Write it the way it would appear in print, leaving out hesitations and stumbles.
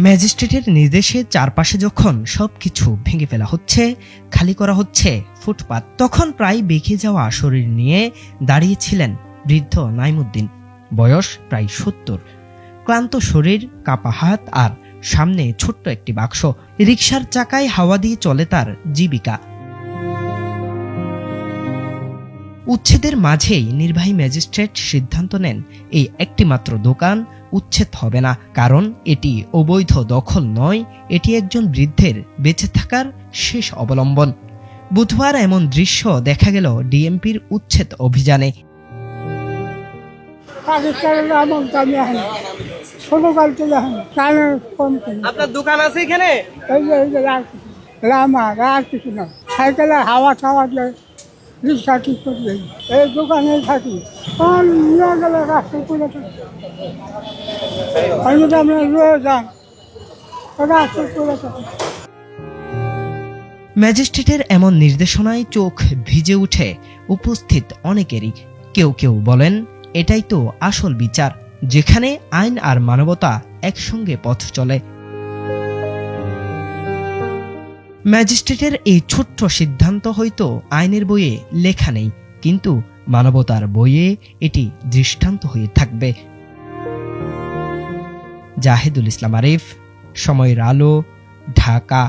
ম্যাজিস্ট্রেটের নির্দেশে চারপাশে যখন সবকিছু ভেঙে ফেলা হচ্ছে, খালি করা হচ্ছে ফুটপাত, তখন প্রায় বেঁকে যাওয়া শরীর নিয়ে দাঁড়িয়েছিলেন বৃদ্ধ নাইমুদ্দিন। বয়স প্রায় ৭০। ক্লান্ত শরীর, কাঁপা হাত আর সামনে ছোট্ট একটি বাক্স। রিকশার চাকায় হাওয়া দিয়ে চলে তার জীবিকা। উচ্ছেদের মাঝেই নির্বাহী ম্যাজিস্ট্রেট সিদ্ধান্ত নেন, এই একটিমাত্র দোকান উচ্ছেদ হবে না, কারণ এটি অবৈধ দখল নয়, এটি একজন বৃদ্ধের বেঁচে থাকার শেষ অবলম্বন। বুধবার এমন দৃশ্য দেখা গেল ডিএমপির উচ্ছেদ অভিযানে। আপনার দোকান আছে এখানে? কিছু না, সাইকেলে হাওয়া খাওয়া যায়, রিক্সা ঠিক করে এই দোকানে থাকি। গেলে রাস্তা করে আমরা রয়ে যান, রাস্তা করে থাকি। ম্যাজিস্ট্রেটের এমন নির্দেশনায় চোখ ভিজে উঠে উপস্থিত অনেকেরই। কেউ কেউ বলেন, এটাই তো আসল বিচার, যেখানে আইন আর মানবতা একসঙ্গে পথ চলে। ম্যাজিস্ট্রেটের এই ছোট্ট সিদ্ধান্ত হয়তো আইনের বইয়ে লেখা নেই, কিন্তু মানবতার বইয়ে এটি দৃষ্টান্ত হয়ে থাকবে। জাহিদুল ইসলাম আরিফ, সময়ের আলো, ঢাকা।